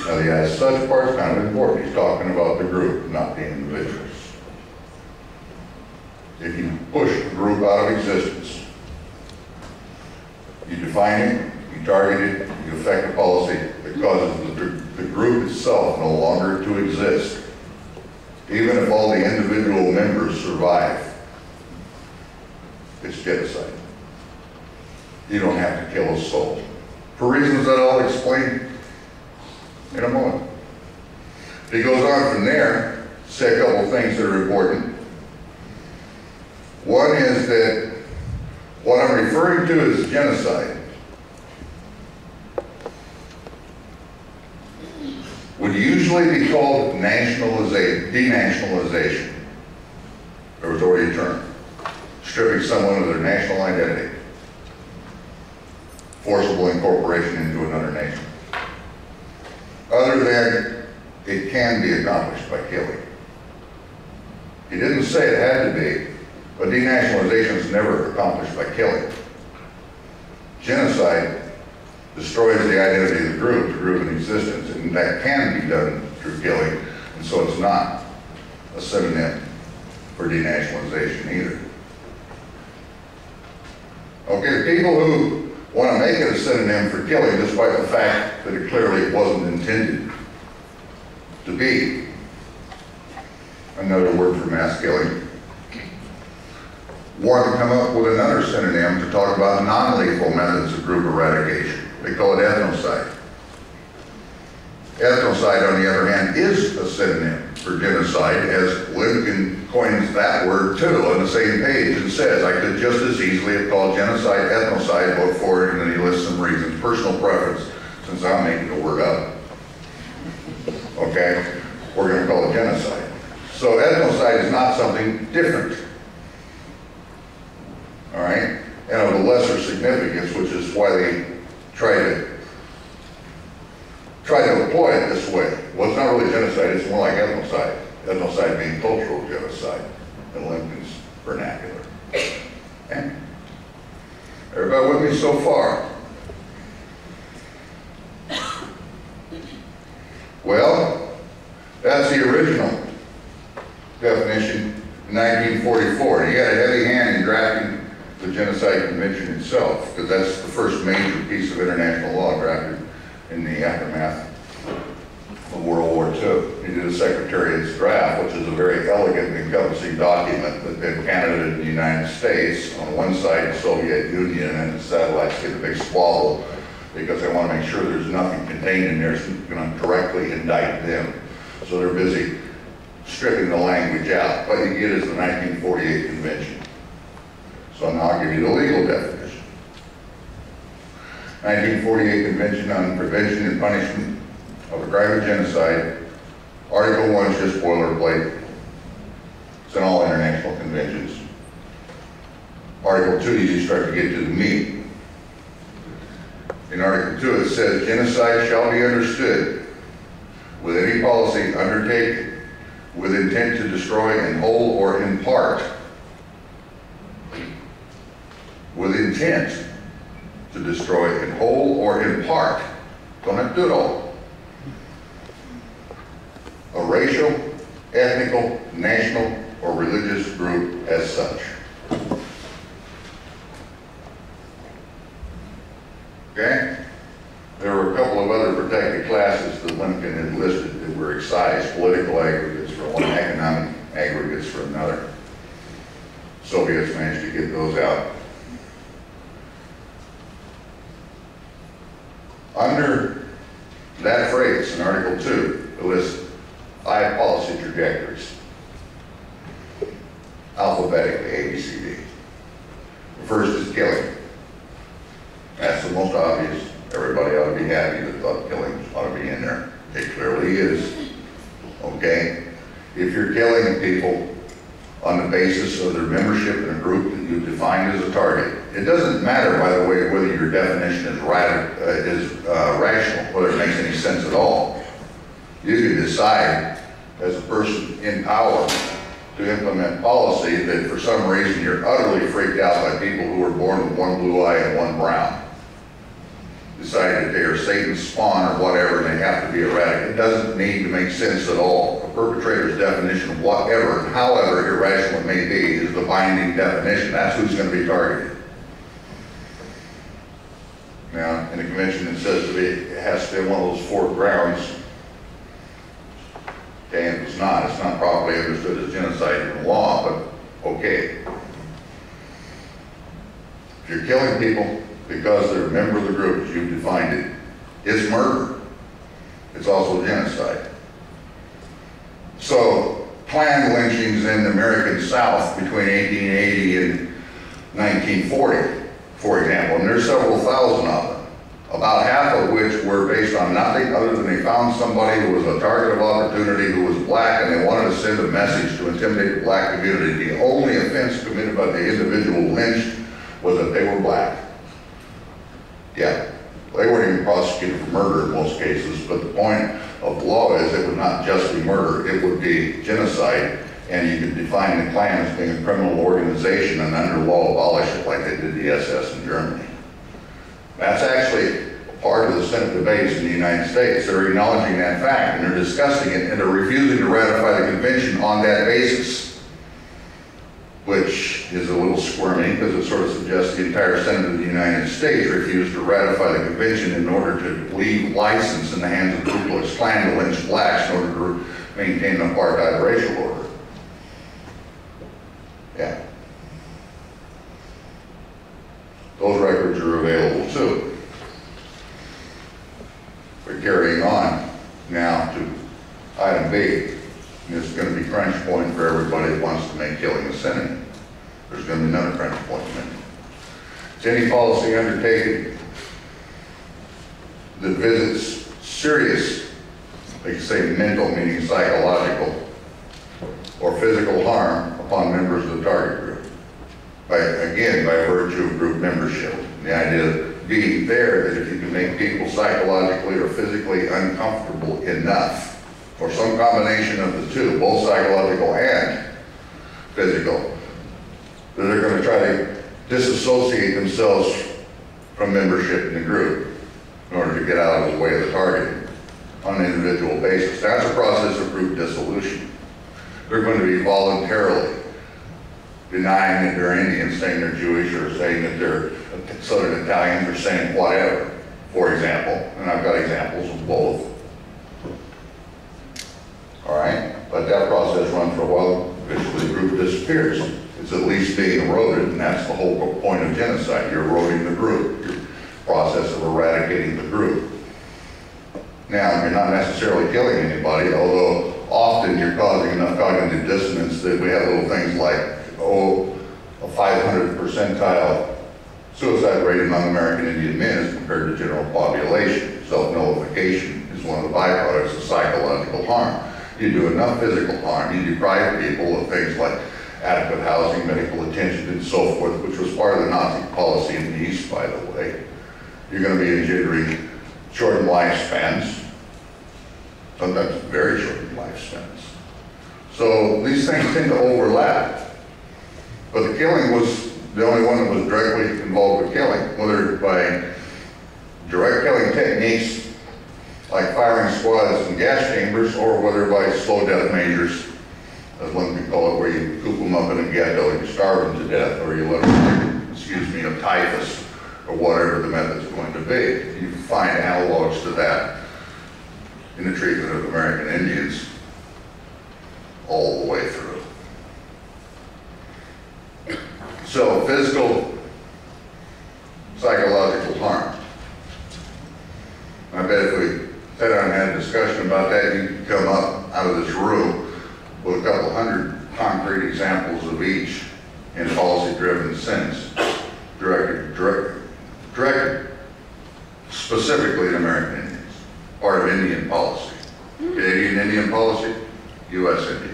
Now the as such part is kind of important. He's talking about the group, not the individuals. If you push the group out of existence, you define it, you target it, you affect the policy that causes the group itself no longer to exist. Even if all the individual members survive, it's genocide. You don't have to kill a soul. For reasons that I'll explain in a moment. He goes on from there, say a couple things that are important. One is that what I'm referring to as genocide would usually be called denationalization. There was already a term. Stripping someone of their national identity. Forcible incorporation into another nation. Other than it can be accomplished by killing. He didn't say it had to be, but denationalization is never accomplished by killing. Genocide destroys the identity of the group in existence, and that can be done through killing, and so it's not a synonym for denationalization either. Okay, the people who want to make it a synonym for killing, despite the fact that it clearly wasn't intended to be, another word for mass killing, want to come up with another synonym to talk about non-lethal methods of group eradication. They call it ethnocide. Ethnocide, on the other hand, is a synonym for genocide, as Lincoln coins that word too on the same page and says, I could just as easily have called genocide ethnocide, vote for it, and then he lists some reasons. Personal preference, since I'm making the word up. Okay? We're going to call it genocide. So ethnocide is not something different. All right? And of a lesser significance, which is why they try to employ it this way. Well, it's not really genocide, it's more like ethnocide. Ethnocide being cultural genocide in Lincoln's vernacular. Okay? Everybody with me so far? Well, that's the original definition in 1944. He had a heavy hand in drafting the Genocide Convention itself, because that's the first major piece of international law drafted in the aftermath of World War II. He did a Secretariat's draft, which is a very elegant and encompassing document that then Canada and the United States, on one side the Soviet Union, and the satellites get a big squabble because they want to make sure there's nothing contained in there that's going to directly indict them. So they're busy stripping the language out. What you get is the 1948 Convention. So now I'll give you the legal definition. 1948 Convention on Prevention and Punishment of the Crime of Genocide. Article 1 is just boilerplate. It's in all international conventions. Article 2, you start to get to the meat. In Article 2 it says, genocide shall be understood with any policy undertaken with intent to destroy in whole or in part. With intent to destroy in whole or in part. Don't have to do it all. A racial, ethnical, national, or religious group as such. Okay? There were a couple of other protected classes that Lincoln had listed that were excised. Political aggregates for one, economic aggregates for another. Soviets managed to get those out. Under that phrase in Article 2, it lists 5 policy trajectories. Alphabetically, A, B, C, D. The first is killing. That's the most obvious. Everybody ought to be happy that thought killing ought to be in there. It clearly is. Okay? If you're killing people on the basis of their membership in a group that you defined as a target, it doesn't matter, by the way, whether your definition is rational, whether it makes any sense at all. You can decide as a person in power to implement policy that for some reason you're utterly freaked out by people who were born with one blue eye and one brown. Decide that they are Satan's spawn or whatever and they have to be eradicated. it doesn't need to make sense at all. A perpetrator's definition of whatever, however irrational it may be, is the binding definition. That's who's going to be targeted. Now, in the convention it says it has to be one of those 4 grounds. Okay, and it's not properly understood as genocide in the law, but okay. If you're killing people because they're a member of the group as you've defined it, it's murder. It's also genocide. So, planned lynchings in the American South between 1880 and 1940, for example, and there's several thousand of them, about half of which were based on nothing other than they found somebody who was a target of opportunity who was black and they wanted to send a message to intimidate the black community. The only offense committed by the individual lynched was that they were black. Yeah. They weren't even prosecuted for murder in most cases, but the point of the law is it would not just be murder, it would be genocide, and you could define the Klan as being a criminal organization and under law abolish it like they did the SS in Germany. That's actually part of the Senate debates in the United States. They're acknowledging that fact, and they're discussing it, and they're refusing to ratify the convention on that basis, which is a little squirmy because it sort of suggests the entire Senate of the United States refused to ratify the convention in order to leave license in the hands of the Ku Klux Klan to lynch blacks in order to maintain an apartheid racial order. Yeah. Those records are available too. We're carrying on now to item B. And it's going to be crunch point for everybody that wants to make killing a sin. There's going to be another crunch point in it. It's any policy undertaken that visits serious, they can say mental, meaning psychological, or physical harm upon members of the target group. Again, by virtue of group membership. The idea being there that if you can make people psychologically or physically uncomfortable enough, or some combination of the two, both psychological and physical, that they're going to try to disassociate themselves from membership in the group in order to get out of the way of the targeting on an individual basis. That's a process of group dissolution. They're going to be voluntarily denying that they're Indian, saying they're Jewish, or saying that they're Southern Italians, or saying whatever, for example. And I've got examples of both. All right, let that process run for a while, eventually the group disappears. It's at least being eroded, and that's the whole point of genocide. You're eroding the group, your process of eradicating the group. Now, you're not necessarily killing anybody, although often you're causing enough cognitive dissonance that we have little things like, a 500th percentile suicide rate among American Indian men as compared to general population. Self-nullification is one of the byproducts of psychological harm. You do enough physical harm, you deprive people of things like adequate housing, medical attention, and so forth, which was part of the Nazi policy in the East, by the way. You're going to be engendering shortened lifespans, sometimes very shortened lifespans. So these things tend to overlap. But the killing was the only one that was directly involved with killing, whether by direct killing techniques like firing squads and gas chambers, or whether by slow death measures, as one could call it, where you coop them up in a ghetto and you starve them to death, or you let them, of typhus, or whatever the method's going to be. You find analogs to that in the treatment of American Indians all the way through. So, physical, psychological harm. I bet if we sat down and had a discussion about that, you could come up out of this room with a couple hundred concrete examples of each in policy-driven sense, directed specifically at American Indians, part of Indian policy. Canadian Indian policy, U.S. Indian.